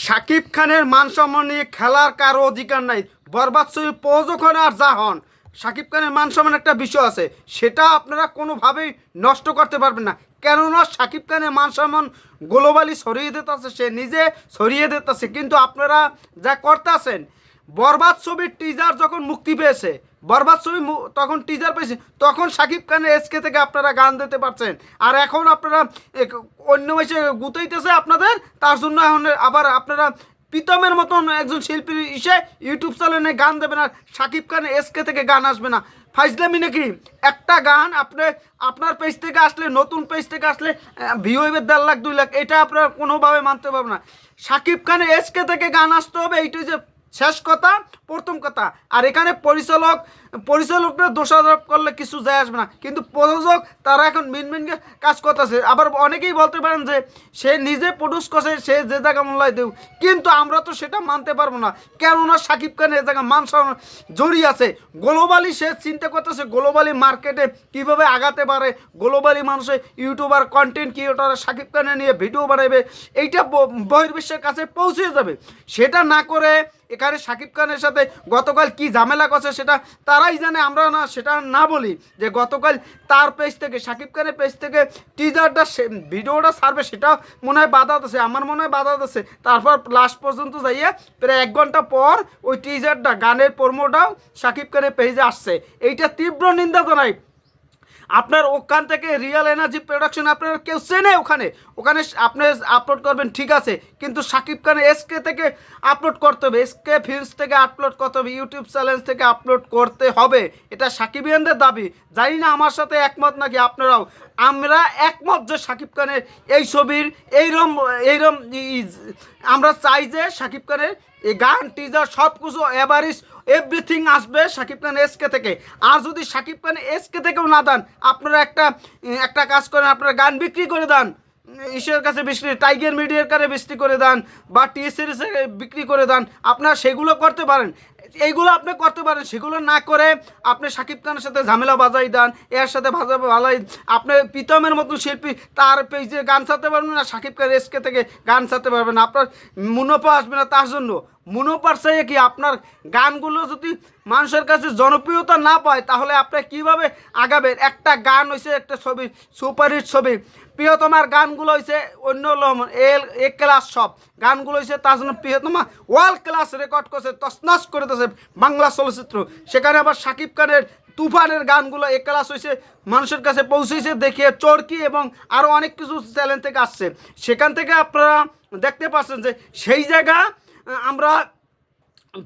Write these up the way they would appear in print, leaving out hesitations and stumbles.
শাকিব খানের মান সম্মান নিয়ে খেলার কারো অধিকার নাই। বরবাদ ছবি প্রযোজক হন আর যা হন, শাকিব খানের মান সম্মান একটা বিষয় আছে, সেটা আপনারা কোনোভাবেই নষ্ট করতে পারবেন না। কেননা শাকিব খানের মান সম্মান গ্লোবালি ছড়িয়ে দিতেছে, সে নিজে ছড়িয়ে দিতেছে। কিন্তু আপনারা যা করতেছেন, বরবাদ ছবির টিজার যখন মুক্তি পেয়েছে, বরবাদ ছবি তখন টিজার পেয়েছে, তখন শাকিব খানের এসকে থেকে আপনারা গান দিতে পারছেন। আর এখন আপনারা অন্য মাসে গুতাইতেছে আপনাদের, তার জন্য এখন আবার আপনারা প্রীতমের মতন একজন শিল্পীর ইউটিউব চ্যানেলে গান দেবেন আর শাকিব খানের এসকে থেকে গান আসবে না। ফাইজলামি নাকি? একটা গান আপনার পেজ থেকে আসলে, নতুন পেজ থেকে আসলে ভিউ হইবে 1.5 লাখ 2 লাখ, এটা আপনারা কোনোভাবে মানতে পারবেন না। শাকিব খানের এসকে থেকে গান আসতে হবে, এইটাই যে শেষ কথা, প্রথম কথা। আর এখানে পরিচালকরা দোষারোপ করলে কিছু যায় আসবে না, কিন্তু প্রযোজক তারা এখন মিন কাজ করতেছে। আবার অনেকেই বলতে পারেন যে সে নিজে প্রডিউস করছে, সে যে জায়গা মূল্যায় দেব, কিন্তু আমরা তো সেটা মানতে পারবো না। কেননা শাকিব খানের জায়গা মান সম্মান জড়িয়ে আছে। গ্লোবালি সে চিন্তা করতেছে গ্লোবালি মার্কেটে কীভাবে আগাতে পারে, গ্লোবালি মানুষের ইউটিউবার কন্টেন্ট ক্রিয়েটার শাকিব খানের নিয়ে ভিডিও বানাবে, এইটা বহির্বিশ্বের কাছে পৌঁছে যাবে। সেটা না করে এখানে শাকিব খানের সাথে গতকাল কি ঝামেলা করছে সেটা তারাই জানে, আমরা না সেটা না বলি। যে গতকাল তার পেজ থেকে, শাকিব খানের পেজ থেকে টিজারটা ভিডিওটা ছাড়বে, সেটা মনে হয় বাধা দিচ্ছে, আমার মনে হয় বাধা দিচ্ছে। তারপর লাস্ট পর্যন্ত যাইয়ে প্রায় 1 ঘন্টা পর ওই টিজারটা, গানের প্রোমোটাও শাকিব খানের পেজে আসছে। এইটা তীব্র নিন্দা জানাই। আপনার ওখান থেকে রিয়েল এনার্জি প্রোডাকশন আপনার কেউ চেনে, ওখানে আপনি আপলোড করবেন, ঠিক আছে, কিন্তু শাকিব খানের এসকে থেকে আপলোড করতে হবে, এসকে ফিল্মস থেকে আপলোড করতে হবে, ইউটিউব চ্যানেল থেকে আপলোড করতে হবে। এটা সাকিবিয়ানদের দাবি। জানি না আমার সাথে একমত নাকি আপনারাও। আমরা একমত যে শাকিব খানের এই ছবির এইরম আমরা চাই যে শাকিব খানের এই গান, টিজার সব কিছু এভারেজ এভরিথিং আসবে শাকিব খান এসকে থেকে। আর যদি শাকিব খান এসকে থেকেও না দেন, আপনারা একটা কাজ করেন, আপনারা গান বিক্রি করে দেন, ঈশ্বরের কাছে বিক্রি, টাইগার মিডিয়ার কাছে বিক্রি করে দেন, বা টি সিরিজে বিক্রি করে দেন। আপনারা সেগুলো করতে পারেন, এইগুলো আপনি করতে পারেন। সেগুলো না করে আপনি শাকিব খানের সাথে ঝামেলা বাজাই দেন, এর সাথে ভালাই। আপনি প্রীতমের মতন শিল্পী, তার পেজে গান ছাড়তে পারবেন না, শাকিব খান এসকে থেকে গান ছাড়তে পারবেন না। আপনার মুনাফা আসবে না। তার জন্য মুনাফার চাইয়ে কি, আপনার গানগুলো যদি মানুষের কাছে জনপ্রিয়তা না পায়, তাহলে আপনি কীভাবে আগাবেন? একটা গান হয়েছে, একটা ছবি সুপারহিট ছবি, প্রিয়তমার গানগুলো হয়েছে অন্য এ ক্লাস, সব গানগুলো হয়েছে তার জন্য প্রিয়তমা ওয়ার্ল্ড ক্লাস রেকর্ড করছে, তছনছ করে দিয়েছে বাংলা চলচ্চিত্র। সেখানে আবার শাকিব খানের তুফানের গানগুলো এ ক্লাস হয়েছে, মানুষের কাছে পৌঁছেছে, দেখিয়ে চরকি এবং আরও অনেক কিছু চ্যানেল থেকে আসছে। সেখান থেকে আপনারা দেখতে পাচ্ছেন যে সেই জায়গা আমরা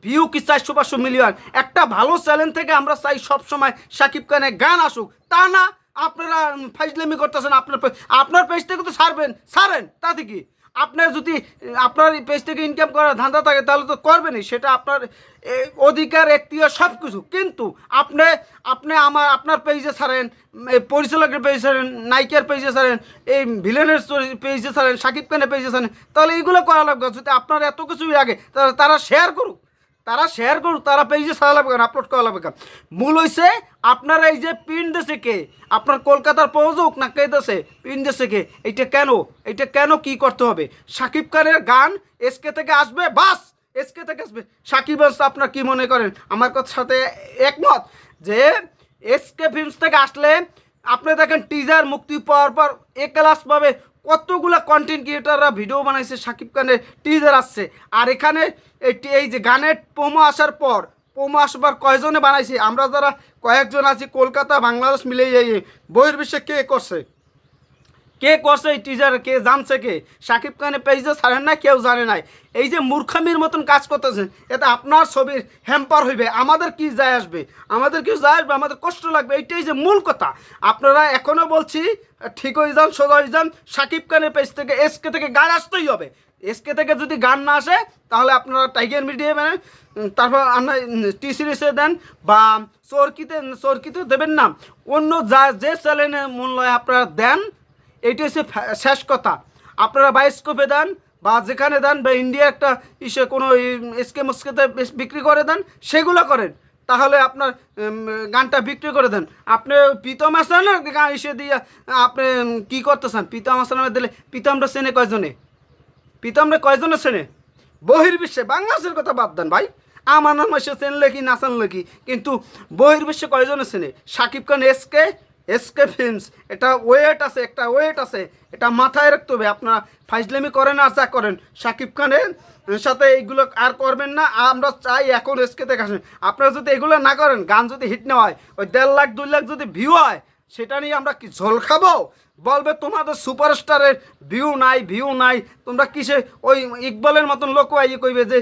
ভিউ কি 400-500 মিলিয়ন, একটা ভালো চ্যানেল থেকে আমরা চাই সবসময় শাকিব খানের গান আসুক। তা না আপনারা ফাইজলামি করতেছেন। আপনার পেজ থেকে তো ছাড়েন, তাতে কি? আপনার যদি আপনার পেজ থেকে ইনকাম করার ধান্দা থাকে, তাহলে তো করবেনই, সেটা আপনার অধিকার, এখতিয়ার সব কিছু। কিন্তু আপনার পেজে ছাড়েন, পরিচালকের পেজে ছাড়েন, নায়িকার পেজে ছাড়েন, এই ভিলেনের পেজে ছাড়েন, শাকিব খানের পেজে ছাড়েন, তাহলে এইগুলো করা লাগবে। যদি আপনার এত কিছুই আগে, তারা শেয়ার করুক, তারা পেজে ছাড়া লাগবে কেন, আপলোড করা লাগবে কেন? মূল হয়েছে আপনার এই যে পিন দেশে কে, আপনার কলকাতার প্রযোজক না কে দেশে পিন দেশে কে, এইটা কেন কি করতে হবে? শাকিব খানের গান এসকে থেকে আসবে, বাস এসকে থেকে আসবে। শাকিব আপনার কি মনে করেন? আমার কথার সাথে একমত যে এসকে ফিল্মস থেকে আসলে আপনি দেখেন টিজার মুক্তি পাওয়ার পর এ ক্লাসভাবে কতগুলো কন্টেন্ট ক্রিয়েটাররা ভিডিও বানাইছে, শাকিব খানের টিজার আসছে। আর এখানে এই যে গানের প্রোমো আসার পর কয়জনে বানাইছি? আমরা যারা কয়েকজন আছি, কলকাতা বাংলাদেশ মিলে বহির্বিশ্বে কে করছে এই টিজার, কে জানছে? কে? শাকিব খানের পেজে ছাড়েন না, কেউ জানে নাই। এই যে মূর্খামির মতন কাজ করতেছেন, এটা আপনার ছবির হ্যাম্পার হইবে, আমাদের কি যায় আসবে? আমাদের কষ্ট লাগবে, এইটাই যে মূল কথা। আপনারা এখনও বলছি, ঠিক হয়ে যান, সোজা হয়ে যান। শাকিব খানের পেজ থেকে এসকে থেকে গান আসতেই হবে। এসকে থেকে যদি গান না আসে, তাহলে আপনারা টাইগার মিডিয়া মানে, তারপর আপনার টি সিরিজে দেন, বা চরকিতে দেবেন না, অন্য যে চ্যানেলের মূল্য আপনারা দেন, এইটা হচ্ছে শেষ কথা। আপনারা বায়োস্কোপে দেন, বা যেখানে দেন, বা ইন্ডিয়া একটা কোনো এসকে বিক্রি করে দেন, সেগুলো করেন, তাহলে আপনার গানটা বিক্রি করে দেন। আপনি প্রীতম হাসানের গান দিয়ে আপনি কী করতেছেন? প্রীতম হাসানের দিলে প্রীতমরা চেনে কয়জনে চেনে? বহির্বিশ্বে, বাংলাদেশের কথা বাদ দেন ভাই, আমার নাম এসে চেনলে কি না চেনলে কি, কিন্তু বহির্বিশ্বে কয়জনে চেনে Shakib Khan SK, SK films, এটা ওয়েট আছে, একটা ওয়েট আছে, এটা মাথায় রাখতে হবে। আপনারা ফাইজলামি করেন আর যা করেন, শাকিব খানের সাথে এইগুলো আর করবেন না। আমরা চাই এখন এসকে থেকে আসেন। আপনারা যদি এগুলো না করেন, গান যদি হিট না হয়, ওই 1.5 লাখ 2 লাখ যদি ভিউ হয়, সেটা নিয়ে আমরা কি ঝোল খাবো? বলবে তোমাদের সুপারস্টারের ভিউ নাই, ভিউ নাই, তোমরা কিসে ওই ইকবালের মতন লোক ইয়ে কইবে যে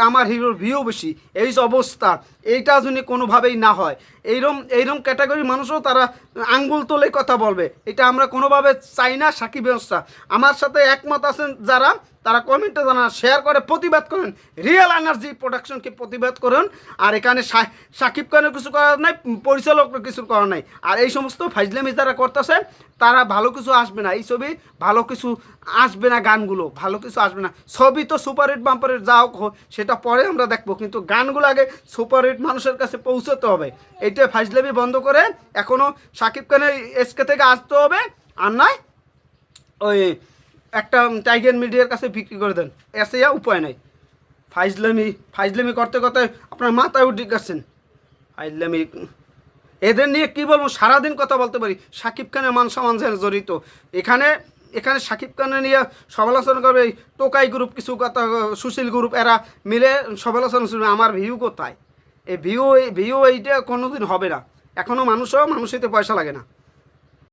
আমার হিরোর ভিউ বেশি। এই যে অবস্থা, এইটা যদি কোনোভাবেই না হয়, এইরকম ক্যাটাগরির মানুষও তারা আঙ্গুল তোলে কথা বলবে। এটা আমরা কোনোভাবে চাই না। সাকিব ব্যবস্থা আমার সাথে একমত আছেন যারা, তারা কমেন্টে জানান, শেয়ার করে প্রতিবাদ করেন, রিয়েল এনার্জি প্রোডাকশনকে প্রতিবাদ করেন। আর এখানে সাকিব খানের কিছু করার নাই, পরিচালকের কিছু করার নাই। আর এই সমস্ত ফাইজলামি যারা করতেছে, তারা ভালো কিছু আসবে না, এই ছবি ভালো কিছু আসবে না, গানগুলো ভালো কিছু আসবে না। ছবি তো সুপারহিট বাম্পারের যা হোক সেটা পরে আমরা দেখবো, কিন্তু গানগুলো আগে সুপারহিট মানুষের কাছে পৌঁছতে হবে। এইটা ফাইজলামি বন্ধ করে এখনও সাকিব খানের এসকে থেকে আসতে হবে। আর নয় ওই একটা টাইগার মিডিয়ার কাছে বিক্রি করে দেন, এসে উপায় নাই। ফাইজলামি করতে করতে আপনার মাথায় উঠে গেছেন। ফাইজলামি এদের নিয়ে কী বলবো, সারাদিন কথা বলতে পারি। সাকিব খানের মান সম্মান জড়িত এখানে। এখানে সাকিব খানের নিয়ে সমালোচনা করবে টোকাই গ্রুপ, কিছু কথা সুশীল গ্রুপ, এরা মিলে সমালোচনা শুনবে। আমার ভিউ কোথায়? এই ভিউ এইটা কোনোদিন হবে না। এখনও মানুষের পয়সা লাগে না।